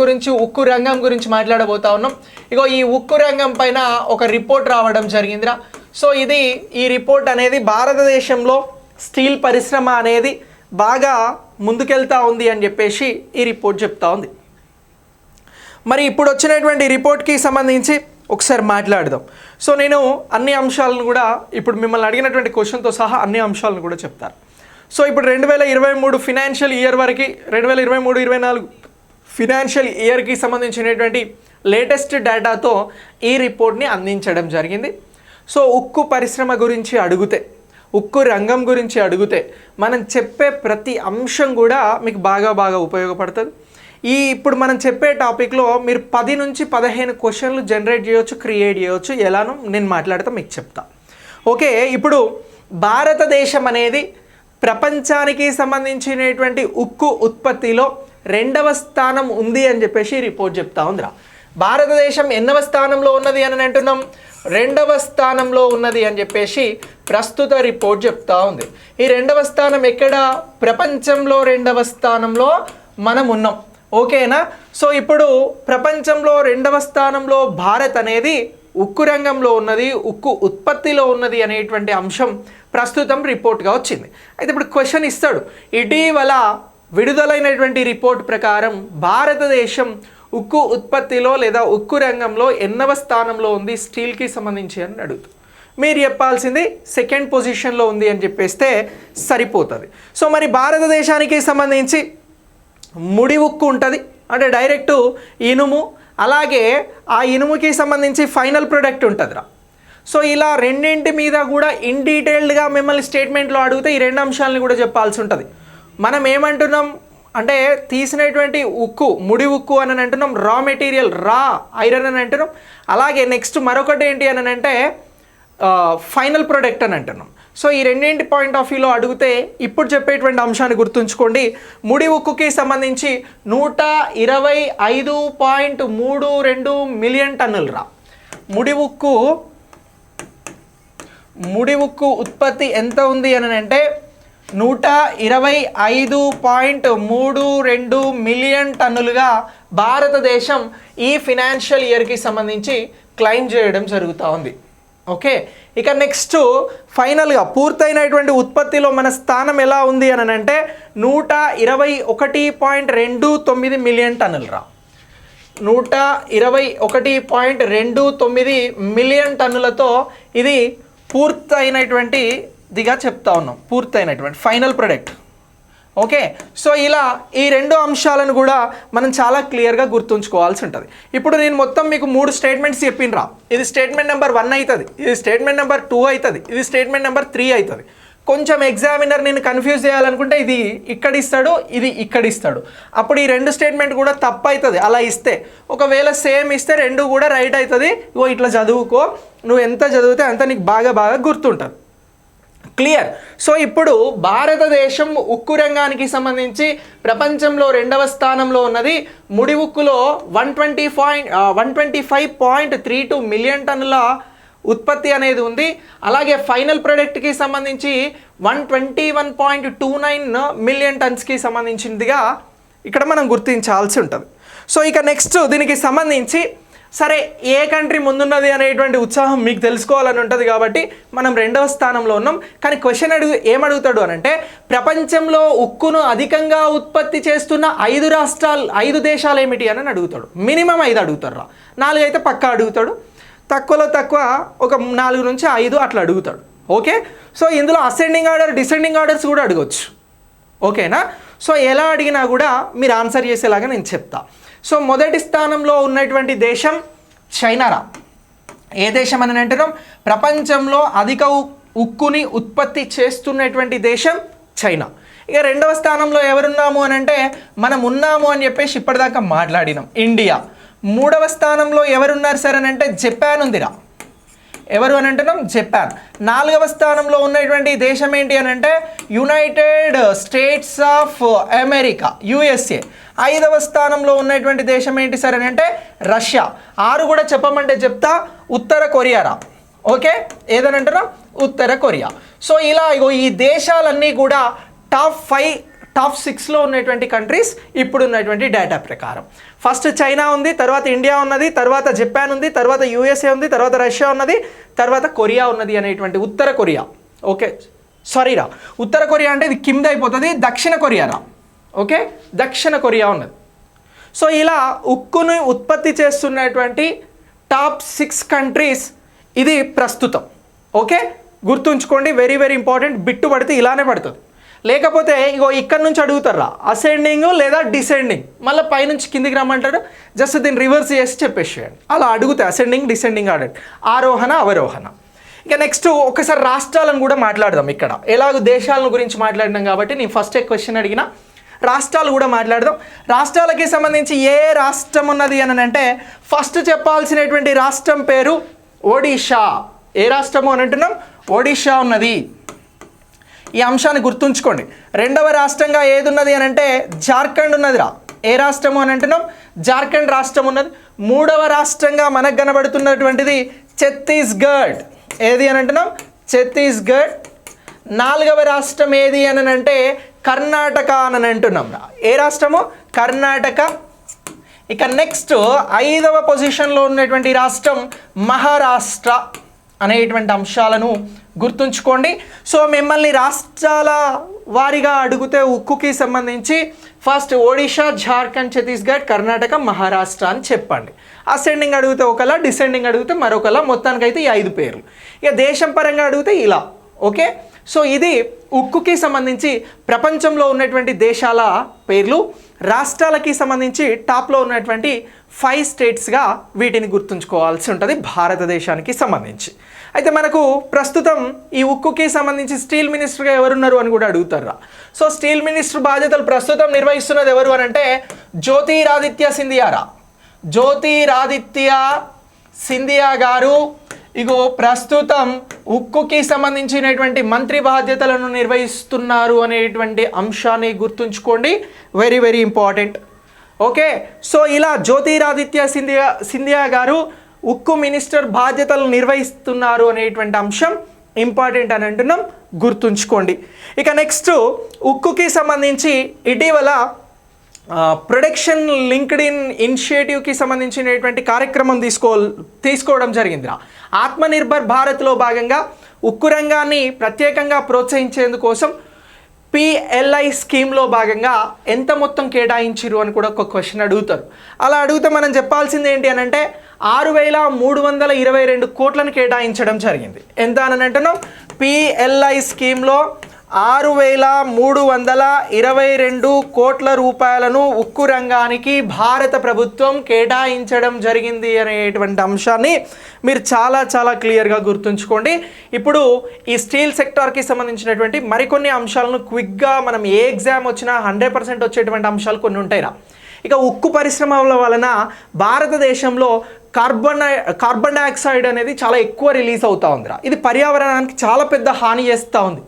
గురించి, ఉక్కు రంగం గురించి మాట్లాడబోతా ఉన్నాం. ఇగో ఈ ఉక్కు రంగం పైన ఒక రిపోర్ట్ రావడం జరిగిందిరా. సో ఈ రిపోర్ట్ అనేది భారతదేశంలో స్టీల్ పరిశ్రమ అనేది బాగా ముందుకెళ్తా ఉంది అని చెప్పేసి ఈ రిపోర్ట్ చెప్తా ఉంది. మరి ఇప్పుడు వచ్చినటువంటి రిపోర్ట్కి సంబంధించి ఒకసారి మాట్లాడదాం. సో నేను అన్ని అంశాలను కూడా ఇప్పుడు మిమ్మల్ని అడిగినటువంటి క్వశ్చన్తో సహా అన్ని అంశాలను కూడా చెప్తాను. సో ఇప్పుడు 2023 ఫినాన్షియల్ ఇయర్ వరకు 2023-24 ఫినాన్షియల్ ఇయర్కి సంబంధించినటువంటి లేటెస్ట్ డేటాతో ఈ రిపోర్ట్ని అందించడం జరిగింది. సో ఉక్కు పరిశ్రమ గురించి అడిగితే, ఉక్కు రంగం గురించి అడిగితే మనం చెప్పే ప్రతి అంశం కూడా మీకు బాగా ఉపయోగపడుతుంది. ఇప్పుడు మనం చెప్పే టాపిక్లో మీరు 10 నుంచి 15 క్వశ్చన్లు జనరేట్ చేయవచ్చు, క్రియేట్ చేయవచ్చు. ఎలానో నేను మాట్లాడితే మీకు చెప్తా. ఓకే, ఇప్పుడు భారతదేశం అనేది ప్రపంచానికి సంబంధించినటువంటి ఉక్కు ఉత్పత్తిలో 2వ స్థానం ఉంది అని చెప్పేసి రిపోర్ట్ చెప్తా ఉందిరా. భారతదేశం ఎన్నవ స్థానంలో ఉన్నది అని అంటున్నాం? 2వ స్థానంలో ఉన్నది అని చెప్పేసి ప్రస్తుత రిపోర్ట్ చెప్తా ఉంది. ఈ 2వ స్థానం ఎక్కడ? ప్రపంచంలో 2వ స్థానంలో మనం ఉన్నాం. ఓకేనా? సో ఇప్పుడు ప్రపంచంలో 2వ స్థానంలో భారత్ అనేది ఉక్కు రంగంలో ఉన్నది, ఉక్కు ఉత్పత్తిలో ఉన్నది అనేటువంటి అంశం ప్రస్తుతం రిపోర్ట్గా వచ్చింది. అయితే ఇప్పుడు క్వశ్చన్ ఇస్తాడు, ఇటీవల విడుదలైనటువంటి రిపోర్ట్ ప్రకారం భారతదేశం ఉక్కు ఉత్పత్తిలో లేదా ఉక్కు రంగంలో ఎన్నవ స్థానంలో ఉంది స్టీల్కి సంబంధించి అని అడుగుతుంది. మీరు చెప్పాల్సింది 2nd పొజిషన్లో ఉంది అని చెప్పేస్తే సరిపోతుంది. సో మరి భారతదేశానికి సంబంధించి ముడి ఉక్కు ఉంటుంది, అంటే డైరెక్టు ఇనుము, అలాగే ఆ ఇనుముకి సంబంధించి ఫైనల్ ప్రొడక్ట్ ఉంటుందిరా. సో ఇలా రెండింటి మీద కూడా ఇన్ డీటెయిల్డ్గా మిమ్మల్ని స్టేట్మెంట్లో అడిగితే ఈ 2 అంశాలను కూడా చెప్పాల్సి ఉంటుంది. మనం ఏమంటున్నాం అంటే తీసినటువంటి ఉక్కు, ముడి ఉక్కు అని అంటున్నాం, రా మెటీరియల్, రా ఐరన్ అని అంటున్నాం. అలాగే నెక్స్ట్ మరొకటి ఏంటి అని అంటే ఫైనల్ ప్రొడక్ట్ అని అంటున్నాం. సో ఈ రెండింటి పాయింట్ ఆఫ్ వ్యూలో అడిగితే ఇప్పుడు చెప్పేటువంటి అంశాన్ని గుర్తుంచుకోండి. ముడి ఉక్కుకి సంబంధించి 125.32 మిలియన్ టన్నులు రా. ముడి ఉక్కు ఉత్పత్తి ఎంత ఉంది అని అంటే 125.32 మిలియన్ టన్నులుగా భారతదేశం ఈ ఫినాన్షియల్ ఇయర్కి సంబంధించి క్లెయిమ్ చేయడం జరుగుతూ ఉంది. ఓకే, ఇక నెక్స్ట్ ఫైనల్గా పూర్తయినటువంటి ఉత్పత్తిలో మన స్థానం ఎలా ఉంది అని అంటే 121.29 మిలియన్ టన్నులు రా. 121.29 మిలియన్ టన్నులతో ఇది పూర్తయినటువంటిదిగా చెప్తా ఉన్నాం, పూర్తయినటువంటి ఫైనల్ ప్రొడక్ట్. ఓకే, సో ఇలా ఈ 2 అంశాలను కూడా మనం చాలా క్లియర్గా గుర్తుంచుకోవాల్సి ఉంటుంది. ఇప్పుడు నేను మొత్తం మీకు 3 స్టేట్మెంట్స్ చెప్పినరా. ఇది స్టేట్మెంట్ నెంబర్ 1 అవుతుంది, ఇది స్టేట్మెంట్ నెంబర్ 2 అవుతుంది, ఇది స్టేట్మెంట్ నెంబర్ 3 అవుతుంది. కొంచెం ఎగ్జామినర్ నేను కన్ఫ్యూజ్ చేయాలనుకుంటే ఇది ఇక్కడ ఇస్తాడు, ఇది ఇక్కడ ఇస్తాడు. అప్పుడు ఈ 2 స్టేట్మెంట్ కూడా తప్పు అవుతుంది అలా ఇస్తే. ఒకవేళ సేమ్ ఇస్తే 2 కూడా రైట్ అవుతుంది. ఇట్లా చదువుకో, నువ్వు ఎంత చదివితే అంత నీకు బాగా గుర్తుంటుంది. క్లియర్? సో ఇప్పుడు భారతదేశం ఉక్కు రంగానికి సంబంధించి ప్రపంచంలో 2వ స్థానంలో ఉన్నది. ముడి ఉక్కులో 125.32 మిలియన్ టన్నుల ఉత్పత్తి అనేది ఉంది. అలాగే ఫైనల్ ప్రొడక్ట్కి సంబంధించి 121.29 మిలియన్ టన్స్కి సంబంధించిందిగా ఇక్కడ మనం గుర్తించాల్సి ఉంటుంది. సో ఇక నెక్స్ట్ దీనికి సంబంధించి సరే ఏ కంట్రీ ముందున్నది అనేటువంటి ఉత్సాహం మీకు తెలుసుకోవాలని ఉంటుంది కాబట్టి మనం 2వ స్థానంలో ఉన్నాం. కానీ క్వశ్చన్ ఏమడుగుతాడు అని అంటే ప్రపంచంలో ఉక్కును అధికంగా ఉత్పత్తి చేస్తున్న 5 దేశాలు ఏమిటి అని అడుగుతాడు. మినిమం 5 అడుగుతాడు రా, 4 అయితే పక్కా అడుగుతాడు, తక్కువలో తక్కువ ఒక 4 నుంచి 5 అట్లా అడుగుతాడు. ఓకే, సో ఇందులో అసెండింగ్ ఆర్డర్, డిసెండింగ్ ఆర్డర్స్ కూడా అడగవచ్చు. ఓకేనా? సో ఎలా అడిగినా కూడా మీరు ఆన్సర్ చేసేలాగా నేను చెప్తా. సో మొదటి స్థానంలో ఉన్నటువంటి దేశం చైనారా. ఏ దేశం అని అంటున్నాం? ప్రపంచంలో అధిక ఉక్కుని ఉత్పత్తి చేస్తున్నటువంటి దేశం చైనా. ఇక 2వ స్థానంలో ఎవరున్నాము అని అంటే మనం ఉన్నాము అని చెప్పేసి ఇప్పటిదాకా మాట్లాడినాం, ఇండియా. 3వ స్థానంలో ఎవరున్నారు సార్ అని అంటే జపాన్ ఉందిరా. ఎవరు అని అంటున్నాం? జపాన్. 4వ స్థానంలో ఉన్నటువంటి దేశం ఏంటి అని అంటే United states of America, USA. 5వ స్థానంలో ఉన్నటువంటి దేశం ఏంటి సార్ అని అంటే రష్యా. 6 కూడా చెప్పమంటే చెప్తా, ఉత్తర కొరియారా. ఓకే, ఏదని అంటున్నాం? ఉత్తర కొరియా. సో ఇలా ఈ దేశాలన్నీ కూడా టాప్ టాప్ 6లో ఉన్నటువంటి కంట్రీస్ ఇప్పుడు ఉన్నటువంటి డేటా ప్రకారం. ఫస్ట్ చైనా ఉంది, తర్వాత ఇండియా ఉన్నది, తర్వాత జపాన్ ఉంది, తర్వాత యూఎస్ఏ ఉంది, తర్వాత రష్యా ఉన్నది, తర్వాత కొరియా ఉన్నది అనేటువంటి ఉత్తర కొరియా. ఓకే సారీ రా, ఉత్తర కొరియా అంటే ఇది కింద అయిపోతుంది, దక్షిణ కొరియా రా. ఓకే దక్షిణ కొరియా ఉన్నది. సో ఇలా ఉక్కును ఉత్పత్తి చేస్తున్నటువంటి టాప్ 6 కంట్రీస్ ఇది ప్రస్తుతం. ఓకే గుర్తుంచుకోండి, వెరీ వెరీ ఇంపార్టెంట్. బిట్టు పడితే ఇలానే పడుతుంది, లేకపోతే ఇగో ఇక్కడ నుంచి అడుగుతారా అసెండింగ్ లేదా డిసెండింగ్, మళ్ళీ పైనుంచి కిందికి రమ్మంటాడు, జస్ట్ దీన్ని రివర్స్ చేసి చెప్పేసేయండి. అలా అడుగుతాయి అసెండింగ్ డిసెండింగ్ ఆర్డర్, ఆరోహణ అవరోహణ. ఇక నెక్స్ట్ ఒకసారి రాష్ట్రాలను కూడా మాట్లాడదాం. ఇక్కడ ఎలాగో దేశాలను గురించి మాట్లాడినాం కాబట్టి నేను ఫస్ట్ క్వశ్చన్ అడిగిన రాష్ట్రాలు కూడా మాట్లాడదాం. రాష్ట్రాలకి సంబంధించి ఏ రాష్ట్రం ఉన్నది అని అంటే ఫస్ట్ చెప్పాల్సినటువంటి రాష్ట్రం పేరు ఒడిషా. ఏ రాష్ట్రము అని అంటున్నాం? ఒడిషా ఉన్నది. ఈ అంశాన్ని గుర్తుంచుకోండి. రెండవ రాష్ట్రంగా ఏది ఉన్నది అని అంటే జార్ఖండ్ ఉన్నదిరా. ఏ రాష్ట్రము అని అంటున్నాం? జార్ఖండ్ రాష్ట్రం ఉన్నది. మూడవ రాష్ట్రంగా మనకు కనబడుతున్నటువంటిది ఛత్తీస్గఢ్. ఏది అని అంటున్నాం? ఛత్తీస్గఢ్. నాలుగవ రాష్ట్రం ఏది అని అంటే కర్ణాటక అని అంటున్నాం. ఏ రాష్ట్రము? కర్ణాటక. ఇక నెక్స్ట్ 5వ పొజిషన్లో ఉన్నటువంటి రాష్ట్రం మహారాష్ట్ర అనేటువంటి అంశాలను గుర్తుంచుకోండి. సో మిమ్మల్ని రాష్ట్రాల వారిగా అడిగితే ఉక్కుకి సంబంధించి ఫస్ట్ ఒడిషా, జార్ఖండ్, ఛత్తీస్గఢ్, కర్ణాటక, మహారాష్ట్ర అని చెప్పండి. అసెండింగ్ అడిగితే ఒకలా, డిసెండింగ్ అడిగితే మరొకలా, మొత్తానికైతే ఈ 5 పేర్లు. ఇక దేశం పరంగా అడిగితే ఇలా. ఓకే సో ఇది ఉక్కుకి సంబంధించి ప్రపంచంలో ఉన్నటువంటి దేశాల పేర్లు. రాష్ట్రాలకి సంబంధించి టాప్లో ఉన్నటువంటి 5 స్టేట్స్గా వీటిని గుర్తుంచుకోవాల్సి ఉంటుంది భారతదేశానికి సంబంధించి. అయితే మనకు ప్రస్తుతం ఈ ఉక్కుకి సంబంధించి స్టీల్ మినిస్టర్గా ఎవరున్నారు అని కూడా అడుగుతారా. సో స్టీల్ మినిస్టర్ బాధ్యతలు ప్రస్తుతం నిర్వహిస్తున్నది ఎవరు అని అంటే జ్యోతిరాదిత్య సింధియారా. జ్యోతిరాదిత్య సింధియా గారు ఇగో ప్రస్తుతం ఉక్కుకి సంబంధించినటువంటి మంత్రి బాధ్యతలను నిర్వహిస్తున్నారు అనేటువంటి అంశాన్ని గుర్తుంచుకోండి, very very important. Okay so ఇలా జ్యోతిరాదిత్య సింధియా గారు ఉక్కు మినిస్టర్ బాధ్యతలు నిర్వహిస్తున్నారు అనేటువంటి అంశం ఇంపార్టెంట్ అని అంటున్నాం, గుర్తుంచుకోండి. ఇక నెక్స్ట్ ఉక్కుకి సంబంధించి ఇటీవల ప్రొడక్షన్ లింక్డ్ ఇన్ ఇనిషియేటివ్కి సంబంధించినటువంటి కార్యక్రమం తీసుకోవడం జరిగిందిరా. ఆత్మనిర్భర్ భారత్లో భాగంగా ఉక్కు రంగాన్ని ప్రత్యేకంగా ప్రోత్సహించేందుకోసం పిఎల్ఐ స్కీమ్లో భాగంగా ఎంత మొత్తం కేటాయించిరు అని కూడా ఒక క్వశ్చన్ అడుగుతారు. అలా అడిగితే మనం చెప్పాల్సింది ఏంటి అని అంటే 6,322 కోట్లను కేటాయించడం జరిగింది. ఎంత అని అంటున్నాం? పిఎల్ఐ స్కీమ్లో 6,322 కోట్ల రూపాయలను ఉక్కు రంగానికి భారత ప్రభుత్వం కేటాయించడం జరిగింది అనేటువంటి అంశాన్ని మీరు చాలా చాలా క్లియర్గా గుర్తుంచుకోండి. ఇప్పుడు ఈ స్టీల్ సెక్టార్కి సంబంధించినటువంటి మరికొన్ని అంశాలను క్విక్గా మనం ఏ ఎగ్జామ్ వచ్చినా 100% వచ్చేటువంటి అంశాలు కొన్ని ఉంటాయిరా. ఇక ఉక్కు పరిశ్రమల వలన భారతదేశంలో కార్బన్ డైఆక్సైడ్ అనేది చాలా ఎక్కువ రిలీజ్ అవుతూ ఉందిరా. ఇది పర్యావరణానికి చాలా పెద్ద హాని చేస్తూ ఉంది.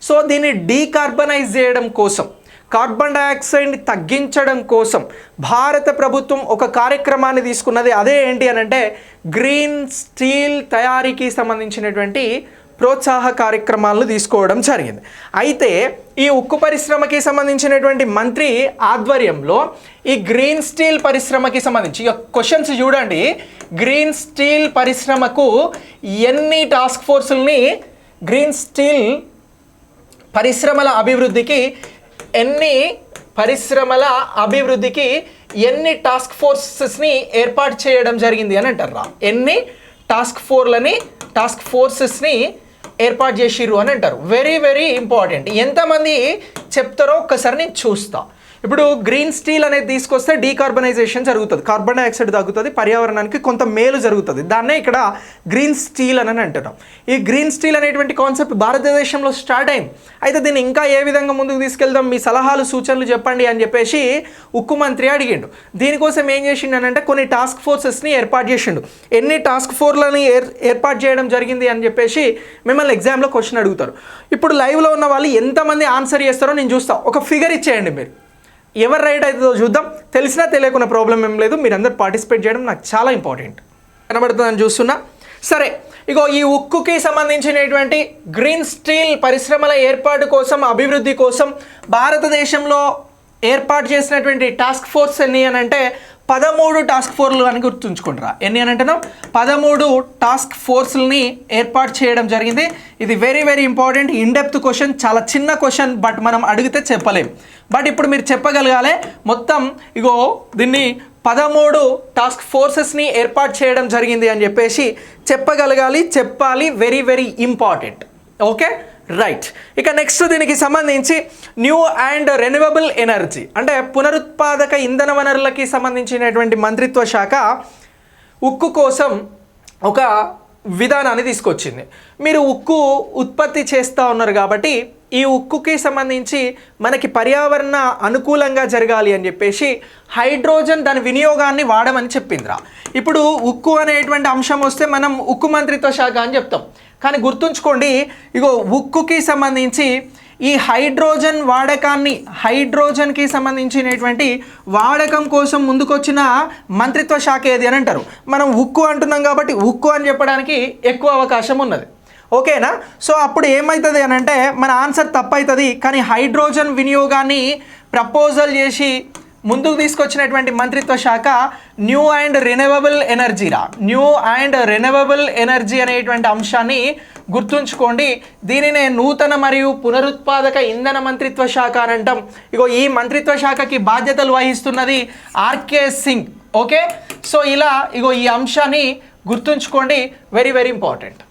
సో దీన్ని డీకార్బనైజ్ చేయడం కోసం, కార్బన్ డైఆక్సైడ్ని తగ్గించడం కోసం భారత ప్రభుత్వం ఒక కార్యక్రమాన్ని తీసుకున్నది. అదే ఏంటి అని అంటే గ్రీన్ స్టీల్ తయారీకి సంబంధించినటువంటి ప్రోత్సాహ కార్యక్రమాలను తీసుకోవడం జరిగింది. అయితే ఈ ఉక్కు పరిశ్రమకి సంబంధించినటువంటి మంత్రి ఆధ్వర్యంలో ఈ గ్రీన్ స్టీల్ పరిశ్రమకి సంబంధించి ఇక క్వశ్చన్స్ చూడండి. గ్రీన్ స్టీల్ పరిశ్రమకు ఎన్ని టాస్క్ ఫోర్సుల్ని, గ్రీన్ స్టీల్ పరిశ్రమల అభివృద్ధికి ఎన్ని టాస్క్ ఫోర్సెస్ని ఏర్పాటు చేయడం జరిగింది అని అంటారా. ఎన్ని టాస్క్ ఫోర్సెస్ని ఏర్పాటు చేసిర్రు అని అంటారు. Very very important. ఎంతమంది చెప్తారో ఒక్కసారి నేను చూస్తా. ఇప్పుడు గ్రీన్ స్టీల్ అనేది తీసుకొస్తే డీకార్బనైజేషన్ జరుగుతుంది, కార్బన్ డైఆక్సైడ్ తగ్గుతుంది, పర్యావరణానికి కొంత మేలు జరుగుతుంది. దాన్నే ఇక్కడ గ్రీన్ స్టీల్ అని అంటున్నాం. ఈ గ్రీన్ స్టీల్ అనేటువంటి కాన్సెప్ట్ భారతదేశంలో స్టార్ట్ అయింది. అయితే దీన్ని ఇంకా ఏ విధంగా ముందుకు తీసుకెళ్దాం, మీ సలహాలు సూచనలు చెప్పండి అని చెప్పేసి ఉక్కు మంత్రి అడిగిండు. దీనికోసం ఏం చేసిండు అని అంటే కొన్ని టాస్క్ ఫోర్సెస్ని ఏర్పాటు చేసిండు. ఎన్ని టాస్క్ ఫోర్స్లని ఏర్పాటు చేయడం జరిగింది అని చెప్పేసి మిమ్మల్ని ఎగ్జామ్లో క్వశ్చన్ అడుగుతారు. ఇప్పుడు లైవ్లో ఉన్న వాళ్ళు ఎంతమంది ఆన్సర్ చేస్తారో నేను చూస్తాను. ఒక ఫిగర్ ఇచ్చేయండి మీరు, ఎవరు రైట్ అవుతుందో చూద్దాం. తెలిసినా తెలియకున్న ప్రాబ్లం ఏం లేదు, మీరందరూ పార్టిసిపేట్ చేయడం నాకు చాలా ఇంపార్టెంట్. కనబడుతుందని చూస్తున్నా. సరే ఇగో ఈ ఉక్కుకి సంబంధించినటువంటి గ్రీన్ స్టీల్ పరిశ్రమల ఏర్పాటు కోసం అభివృద్ధి కోసం భారతదేశంలో ఏర్పాటు చేసినటువంటి టాస్క్ ఫోర్స్ ఎన్ని అని అంటే 13 టాస్క్ ఫోర్స్లు అని గుర్తుంచుకుంటారా. ఎన్ని అని అంటున్నాం? 13 టాస్క్ ఫోర్స్ని ఏర్పాటు చేయడం జరిగింది. ఇది very very important in depth question, చాలా చిన్న క్వశ్చన్, బట్ మనం అడిగితే చెప్పలేం. బట్ ఇప్పుడు మీరు చెప్పగలగాలి మొత్తం ఇగో దీన్ని 13 టాస్క్ ఫోర్సెస్ని ఏర్పాటు చేయడం జరిగింది అని చెప్పేసి చెప్పగలగాలి, చెప్పాలి. Very very important. Okay right. ఇక నెక్స్ట్ దీనికి సంబంధించి న్యూ అండ్ రెన్యూవబుల్ ఎనర్జీ అంటే పునరుత్పాదక ఇంధన వనరులకి సంబంధించినటువంటి మంత్రిత్వ శాఖ ఉక్కు కోసం ఒక విధానాన్ని తీసుకొచ్చింది. మీరు ఉక్కు ఉత్పత్తి చేస్తూ ఉన్నారు కాబట్టి ఈ ఉక్కుకి సంబంధించి మనకి పర్యావరణ అనుకూలంగా జరగాలి అని చెప్పేసి హైడ్రోజన్ దాని వినియోగాన్ని వాడమని చెప్పిందిరా. ఇప్పుడు ఉక్కు అనేటువంటి అంశం వస్తే మనం ఉక్కు మంత్రిత్వ శాఖ అని చెప్తాం, కానీ గుర్తుంచుకోండి ఇగో ఉక్కుకి సంబంధించి ఈ హైడ్రోజన్కి సంబంధించినటువంటి వాడకం కోసం ముందుకొచ్చిన మంత్రిత్వ శాఖ ఏది అని అంటారు. మనం ఉక్కు అంటున్నాం కాబట్టి ఉక్కు అని చెప్పడానికి ఎక్కువ అవకాశం ఉన్నది. ఓకేనా? సో అప్పుడు ఏమవుతుంది అని అంటే మన ఆన్సర్ తప్పు అవుతుంది. కానీ హైడ్రోజన్ వినియోగాన్ని ప్రపోజల్ చేసి ముందుకు తీసుకొచ్చినటువంటి మంత్రిత్వ శాఖ న్యూ అండ్ రెన్యూవబుల్ ఎనర్జీరా. న్యూ అండ్ రెన్యూవబుల్ ఎనర్జీ అనేటువంటి అంశాన్ని గుర్తుంచుకోండి. దీనినే నూతన మరియు పునరుత్పాదక ఇంధన మంత్రిత్వ శాఖ అని అంటాం. ఇగో ఈ మంత్రిత్వ శాఖకి బాధ్యతలు వహిస్తున్నది ఆర్కే సింగ్. ఓకే, సో ఇలా ఇగో ఈ అంశాన్ని గుర్తుంచుకోండి. Very very important.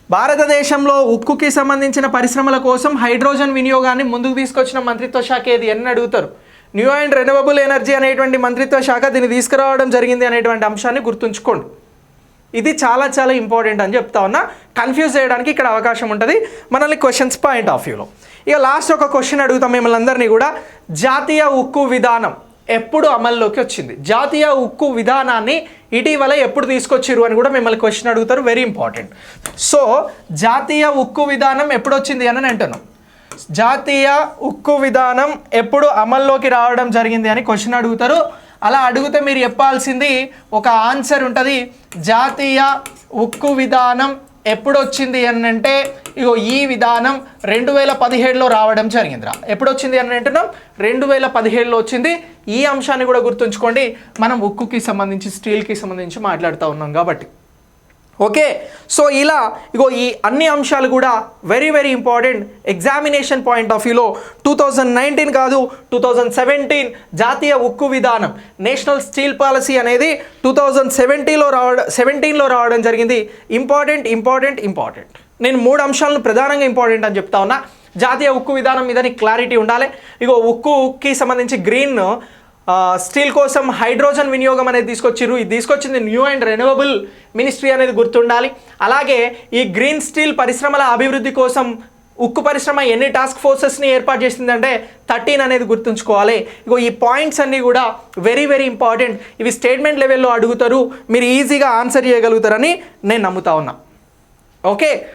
భారతదేశంలో ఉక్కుకి సంబంధించిన పరిశ్రమల కోసం హైడ్రోజన్ వినియోగాన్ని ముందుకు తీసుకొచ్చిన మంత్రిత్వ శాఖ ఏది అని అడుగుతారు. న్యూ అండ్ రెన్యూవబుల్ ఎనర్జీ అనేటువంటి మంత్రిత్వ శాఖ దీన్ని తీసుకురావడం జరిగింది అనేటువంటి అంశాన్ని గుర్తుంచుకోండి. ఇది చాలా చాలా ఇంపార్టెంట్ అని చెప్తా ఉన్నా. కన్ఫ్యూజ్ చేయడానికి ఇక్కడ అవకాశం ఉంటుంది మనల్ని క్వశ్చన్స్ పాయింట్ ఆఫ్ వ్యూలో. ఇక లాస్ట్ ఒక క్వశ్చన్ అడుగుతాం మిమ్మల్ని అందరినీ కూడా. జాతీయ ఉక్కు విధానం ఎప్పుడు అమల్లోకి వచ్చింది? జాతీయ ఉక్కు విధానాన్ని ఇటీవల ఎప్పుడు తీసుకొచ్చిరు అని కూడా మిమ్మల్ని క్వశ్చన్ అడుగుతారు. Very important. సో జాతీయ ఉక్కు విధానం ఎప్పుడు వచ్చింది అని అంటున్నాం. జాతీయ ఉక్కు విధానం ఎప్పుడు అమల్లోకి రావడం జరిగింది అని క్వశ్చన్ అడుగుతారు. అలా అడిగితే మీరు చెప్పాల్సింది ఒక ఆన్సర్ ఉంటుంది. జాతీయ ఉక్కు విధానం ఎప్పుడు వచ్చింది అని అంటే ఇగో ఈ విధానం 2017లో రావడం జరిగిందిరా. ఎప్పుడు వచ్చింది అని అంటున్నాం? 2017లో వచ్చింది. ఈ అంశాన్ని కూడా గుర్తుంచుకోండి. మనం ఉక్కుకి సంబంధించి స్టీల్కి సంబంధించి మాట్లాడుతూ ఉన్నాం కాబట్టి. ఓకే, సో ఇలా ఇగో ఈ అన్ని అంశాలు కూడా very very important. Examination point of వ్యూలో 2019 కాదు 2017 జాతీయ ఉక్కు విధానం నేషనల్ స్టీల్ పాలసీ అనేది 2017లో రావడం జరిగింది. Important important important. నేను 3 అంశాలను ప్రధానంగా ఇంపార్టెంట్ అని చెప్తా ఉన్నా. జాతీయ ఉక్కు విధానం మీద నీకు క్లారిటీ ఉండాలి. ఇగో ఉక్కుకి సంబంధించి గ్రీన్ స్టీల్ కోసం హైడ్రోజన్ వినియోగం అనేది తీసుకొచ్చిర్రు. ఇది తీసుకొచ్చింది న్యూ అండ్ రెన్యూవబుల్ మినిస్ట్రీ అనేది గుర్తుండాలి. అలాగే ఈ గ్రీన్ స్టీల్ పరిశ్రమల అభివృద్ధి కోసం ఉక్కు పరిశ్రమ ఎన్ని టాస్క్ ఫోర్సెస్ని ఏర్పాటు చేసిందంటే 13 అనేది గుర్తుంచుకోవాలి. ఇగో ఈ పాయింట్స్ అన్నీ కూడా వెరీ వెరీ ఇంపార్టెంట్. ఇవి స్టేట్మెంట్ లెవెల్లో అడుగుతారు, మీరు ఈజీగా ఆన్సర్ చేయగలుగుతారని నేను నమ్ముతా ఉన్నా. ఓకే.